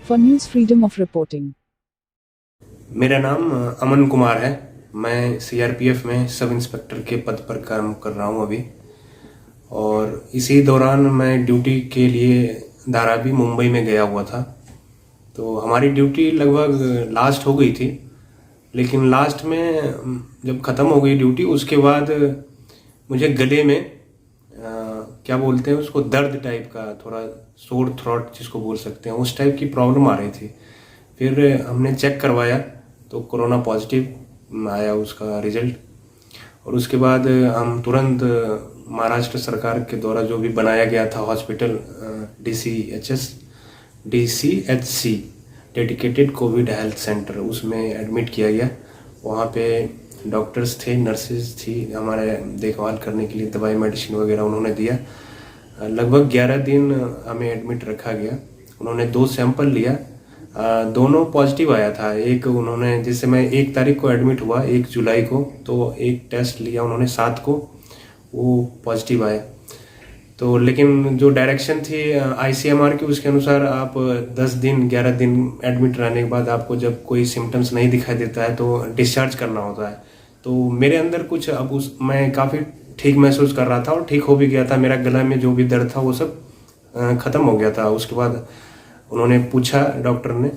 for news freedom of reporting. मेरा नाम अमन कुमार है। मैं सीआरपीएफ में सब इंस्पेक्टर के पद पर काम कर रहा हूं अभी, और इसी दौरान मैं ड्यूटी के लिए धारावी मुंबई में गया हुआ था। तो हमारी ड्यूटी लगभग लास्ट हो गई थी, लेकिन लास्ट में जब ख़त्म हो गई ड्यूटी उसके बाद मुझे गले में क्या बोलते हैं उसको, दर्द टाइप का, थोड़ा सोर थ्रोट जिसको बोल सकते हैं, उस टाइप की प्रॉब्लम आ रही थी। फिर हमने चेक करवाया तो कोरोना पॉजिटिव आया उसका रिजल्ट, और उसके बाद हम तुरंत महाराष्ट्र सरकार के द्वारा जो भी बनाया गया था hospital DCHC dedicated Covid health centre, उसमें एडमिट किया गया। वहाँ पे डॉक्टर्स थे, नर्सेज थी, हमारे देखभाल करने के लिए दवाई मेडिसिन वगैरह उन्होंने दिया। लगभग 11 दिन हमें एडमिट रखा गया। उन्होंने 2 सैंपल लिया, दोनों पॉजिटिव आया था। एक उन्होंने, जैसे मैं 1 तारीख को एडमिट हुआ 1 जुलाई को, तो एक टेस्ट लिया उन्होंने 7 को, वो पॉजिटिव आया। तो लेकिन जो डायरेक्शन थी ICMR की, उसके अनुसार आप 10 दिन 11 दिन एडमिट रहने के बाद आपको जब कोई सिम्टम्स नहीं दिखाई देता है तो डिस्चार्ज करना होता है। तो मेरे अंदर कुछ अब मैं काफ़ी ठीक महसूस कर रहा था और ठीक हो भी गया था। मेरा गला में जो भी दर्द था वो सब ख़त्म हो गया था। उसके बाद उन्होंने पूछा डॉक्टर ने,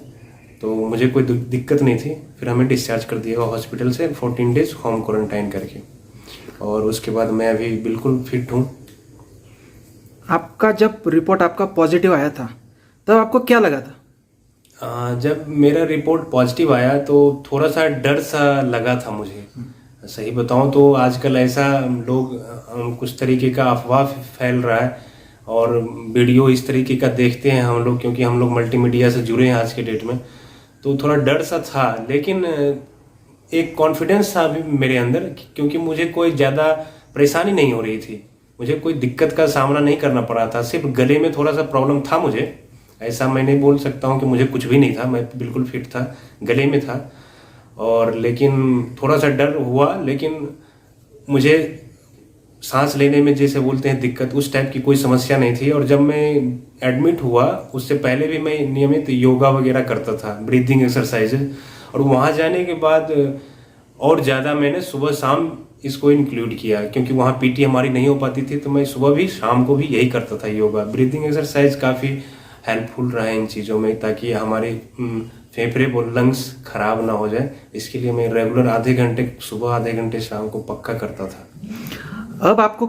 तो मुझे कोई दिक्कत नहीं थी। फिर हमें डिस्चार्ज कर दिया हॉस्पिटल से 14 डेज होम क्वारंटाइन करके, और उसके बाद मैं अभी बिल्कुल फिट हूँ। आपका जब रिपोर्ट आपका पॉजिटिव आया था तब आपको क्या लगा था? जब मेरा रिपोर्ट पॉजिटिव आया तो थोड़ा सा डर सा लगा था मुझे। सही बताऊं तो आजकल ऐसा लोग कुछ तरीके का अफवाह फैल रहा है, और वीडियो इस तरीके का देखते हैं हम लोग, क्योंकि हम लोग मल्टीमीडिया से जुड़े हैं आज के डेट में। तो थोड़ा डर सा था, लेकिन एक कॉन्फिडेंस था अभी मेरे अंदर, क्योंकि मुझे कोई ज़्यादा परेशानी नहीं हो रही थी, मुझे कोई दिक्कत का सामना नहीं करना पड़ा था। सिर्फ गले में थोड़ा सा प्रॉब्लम था मुझे। ऐसा मैं नहीं बोल सकता हूँ कि मुझे कुछ भी नहीं था, मैं बिल्कुल फिट था, गले में था, और लेकिन थोड़ा सा डर हुआ। लेकिन मुझे सांस लेने में जैसे बोलते हैं दिक्कत, उस टाइप की कोई समस्या नहीं थी। और जब मैं एडमिट हुआ उससे पहले भी मैं नियमित योगा वगैरह करता था, ब्रीदिंग एक्सरसाइजेज, और वहाँ जाने के बाद और ज़्यादा मैंने सुबह शाम इसको इंक्लूड किया, क्योंकि वहाँ PT हमारी नहीं हो पाती थी। तो मैं सुबह भी शाम को भी यही करता था, योगा ब्रीदिंग एक्सरसाइज काफ़ी हेल्पफुल रहा है इन चीज़ों में, ताकि हमारे फेफड़े और लंग्स खराब ना हो जाए। इसके लिए मैं रेगुलर आधे घंटे सुबह, आधे घंटे शाम को पक्का करता था। अब आपको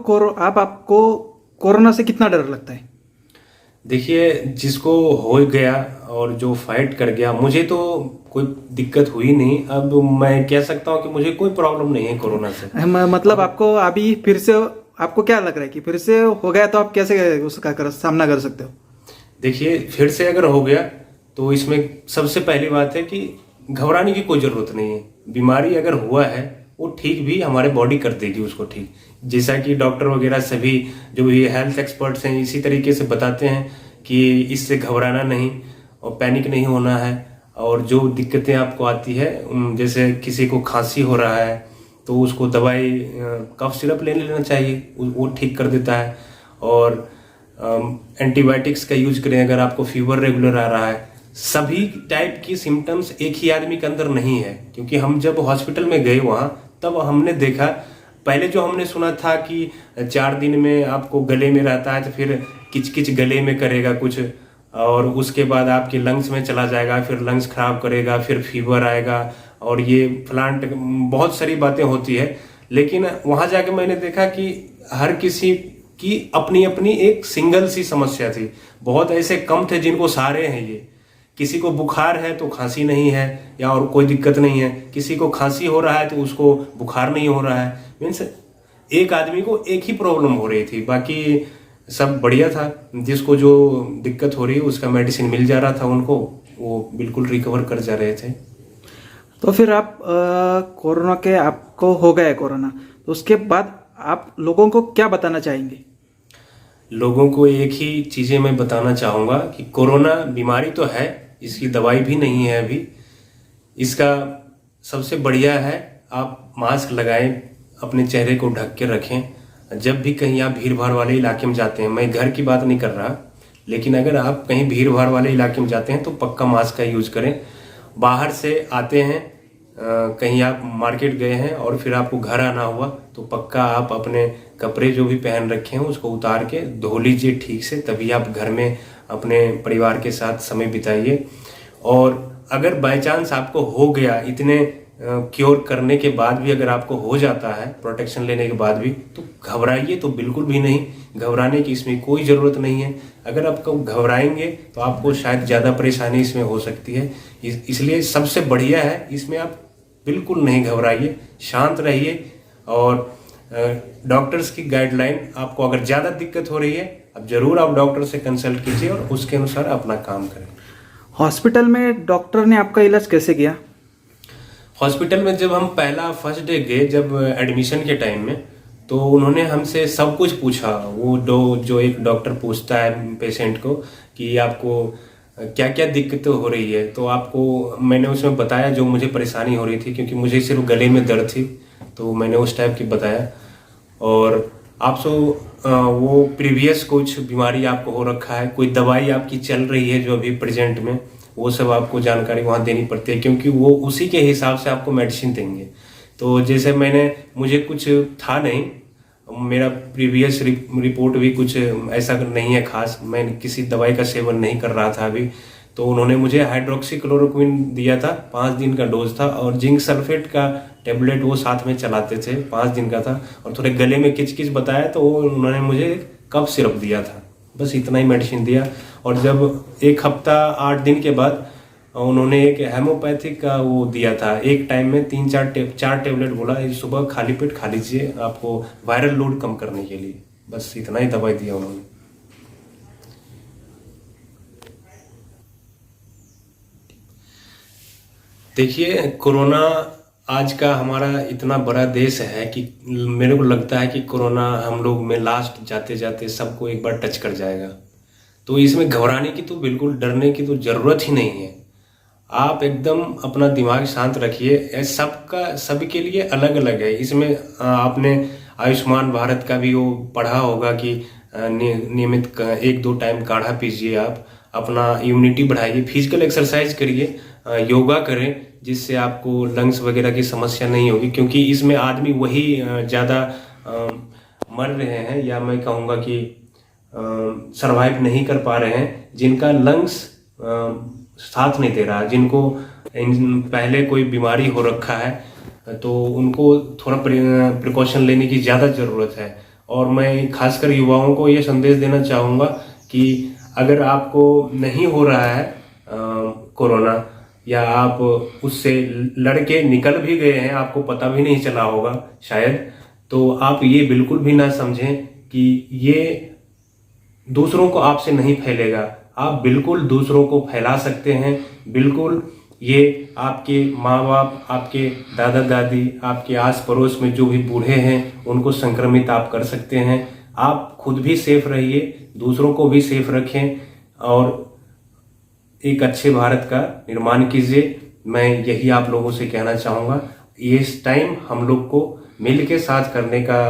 कोरोना से कितना डर लगता है? देखिए, जिसको हो गया और जो फाइट कर गया, मुझे तो कोई दिक्कत हुई नहीं। अब मैं कह सकता हूँ कि मुझे कोई प्रॉब्लम नहीं है कोरोना से। मतलब आपको अभी फिर से आपको क्या लग रहा है कि फिर से हो गया तो आप कैसे उसका सामना कर सकते हो? देखिए, फिर से अगर हो गया तो इसमें सबसे पहली बात है कि घबराने की कोई ज़रूरत नहीं है। बीमारी अगर हुआ है वो ठीक भी हमारे बॉडी कर देगी उसको ठीक, जैसा कि डॉक्टर वगैरह सभी जो भी हेल्थ एक्सपर्ट्स हैं इसी तरीके से बताते हैं कि इससे घबराना नहीं और पैनिक नहीं होना है। और जो दिक्कतें आपको आती है, जैसे किसी को खांसी हो रहा है तो उसको दवाई कफ सिरप ले लेना चाहिए, वो ठीक कर देता है। और एंटीबायोटिक्स का यूज करें अगर आपको फीवर रेगुलर आ रहा है। सभी टाइप की सिम्टम्स एक ही आदमी के अंदर नहीं है, क्योंकि हम जब हॉस्पिटल में गए वहाँ, तब हमने देखा, पहले जो हमने सुना था कि 4 दिन में आपको गले में रहता है तो फिर किच गले में करेगा कुछ, और उसके बाद आपके लंग्स में चला जाएगा, फिर लंग्स खराब करेगा, फिर फीवर आएगा, और ये प्लांट बहुत सारी बातें होती है। लेकिन वहाँ जाके मैंने देखा कि हर किसी की अपनी अपनी एक सिंगल सी समस्या थी। बहुत ऐसे कम थे जिनको सारे हैं ये। किसी को बुखार है तो खांसी नहीं है, या और कोई दिक्कत नहीं है। किसी को खांसी हो रहा है तो उसको बुखार नहीं हो रहा है। मीन्स एक आदमी को एक ही प्रॉब्लम हो रही थी, बाकी सब बढ़िया था। जिसको जो दिक्कत हो रही है उसका मेडिसिन मिल जा रहा था उनको, वो बिल्कुल रिकवर कर जा रहे थे। तो फिर आप कोरोना के आपको हो गया कोरोना, तो उसके बाद आप लोगों को क्या बताना चाहेंगे? लोगों को एक ही चीज़ें मैं बताना चाहूँगा कि कोरोना बीमारी तो है, इसकी दवाई भी नहीं है अभी। इसका सबसे बढ़िया है आप मास्क लगाएं, अपने चेहरे को ढक के रखें। जब भी कहीं आप भीड़ भाड़ वाले इलाके में जाते हैं, मैं घर की बात नहीं कर रहा, लेकिन अगर आप कहीं भीड़ भाड़ वाले इलाके में जाते हैं तो पक्का मास्क का यूज करें। बाहर से आते हैं, कहीं आप मार्केट गए हैं और फिर आपको घर आना हुआ तो पक्का आप अपने कपड़े जो भी पहन रखे हैं उसको उतार के धो लीजिए ठीक से, तभी आप घर में अपने परिवार के साथ समय बिताइए। और अगर बाय चांस आपको हो गया, इतने क्योर करने के बाद भी अगर आपको हो जाता है, प्रोटेक्शन लेने के बाद भी, तो घबराइए तो बिल्कुल भी नहीं। घबराने की इसमें कोई ज़रूरत नहीं है। अगर आपको घबराएंगे तो आपको शायद ज़्यादा परेशानी इसमें हो सकती है। इसलिए सबसे बढ़िया है इसमें आप बिल्कुल नहीं घबराइए, शांत रहिए। और डॉक्टर्स की गाइडलाइन, आपको अगर ज़्यादा दिक्कत हो रही है अब ज़रूर आप डॉक्टर से कंसल्ट कीजिए और उसके अनुसार अपना काम करें। हॉस्पिटल में डॉक्टर ने आपका इलाज कैसे किया? हॉस्पिटल में जब हम फर्स्ट डे गए, जब एडमिशन के टाइम में, तो उन्होंने हमसे सब कुछ पूछा। वो जो एक डॉक्टर पूछता है पेशेंट को कि आपको क्या क्या दिक्कतें हो रही है, तो आपको मैंने उसमें बताया जो मुझे परेशानी हो रही थी, क्योंकि मुझे सिर्फ गले में दर्द थी, तो मैंने उस टाइप की बताया। और वो प्रीवियस कुछ बीमारी आपको हो रखा है, कोई दवाई आपकी चल रही है जो अभी प्रेजेंट में, वो सब आपको जानकारी वहाँ देनी पड़ती है, क्योंकि वो उसी के हिसाब से आपको मेडिसिन देंगे। तो जैसे मुझे कुछ था नहीं, मेरा प्रीवियस रिपोर्ट भी कुछ ऐसा नहीं है खास, मैं किसी दवाई का सेवन नहीं कर रहा था अभी, तो उन्होंने मुझे हाइड्रोक्सीक्लोरोक्विन दिया था, 5 दिन का डोज था, और जिंक सल्फेट का टेबलेट वो साथ में चलाते थे, 5 दिन का था, और थोड़े गले में किच बताया तो उन्होंने मुझे कफ सिरप दिया था, बस इतना ही मेडिसिन दिया। और जब 1 हफ्ता 8 दिन के बाद उन्होंने एक हेमोपैथिक का वो दिया था, एक टाइम में 4 टेबलेट बोला, सुबह खाली पेट खा लीजिए आपको वायरल लोड कम करने के लिए, बस इतना ही दवाई दिया उन्होंने। देखिए, कोरोना आज का हमारा इतना बड़ा देश है कि मेरे को लगता है कि कोरोना हम लोग में लास्ट जाते जाते सबको एक बार टच कर जाएगा। तो इसमें घबराने की तो बिल्कुल, डरने की तो ज़रूरत ही नहीं है। आप एकदम अपना दिमाग शांत रखिए। सभी के लिए अलग अलग है। इसमें आपने आयुष्मान भारत का भी वो पढ़ा होगा कि नियमित 1-2 टाइम काढ़ा पीजिए, आप अपना इम्यूनिटी बढ़ाइए, फिजिकल एक्सरसाइज करिए, योगा करें, जिससे आपको लंग्स वगैरह की समस्या नहीं होगी, क्योंकि इसमें आदमी वही ज़्यादा मर रहे हैं, या मैं कहूँगा कि सरवाइव नहीं कर पा रहे हैं, जिनका लंग्स साथ नहीं दे रहा, जिनको पहले कोई बीमारी हो रखा है, तो उनको थोड़ा प्रिकॉशन लेने की ज़्यादा ज़रूरत है। और मैं खासकर युवाओं को ये संदेश देना चाहूँगा कि अगर आपको नहीं हो रहा है कोरोना, या आप उससे लड़के निकल भी गए हैं, आपको पता भी नहीं चला होगा शायद, तो आप ये बिल्कुल भी ना समझें कि ये दूसरों को आपसे नहीं फैलेगा। आप बिल्कुल दूसरों को फैला सकते हैं, बिल्कुल। ये आपके माँ बाप, आपके दादा दादी, आपके आस पड़ोस में जो भी बूढ़े हैं, उनको संक्रमित आप कर सकते हैं। आप खुद भी सेफ रहिए, दूसरों को भी सेफ रखें, और एक अच्छे भारत का निर्माण कीजिए। मैं यही आप लोगों से कहना चाहूँगा। ये इस टाइम हम लोग को मिल के साथ करने का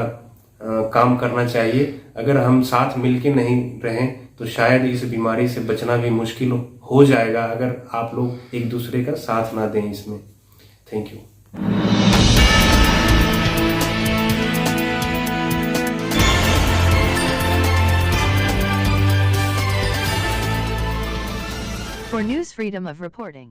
काम करना चाहिए। अगर हम साथ मिल के नहीं रहें तो शायद इस बीमारी से बचना भी मुश्किल हो जाएगा, अगर आप लोग एक दूसरे का साथ ना दें इसमें। Thank you. For news freedom of reporting.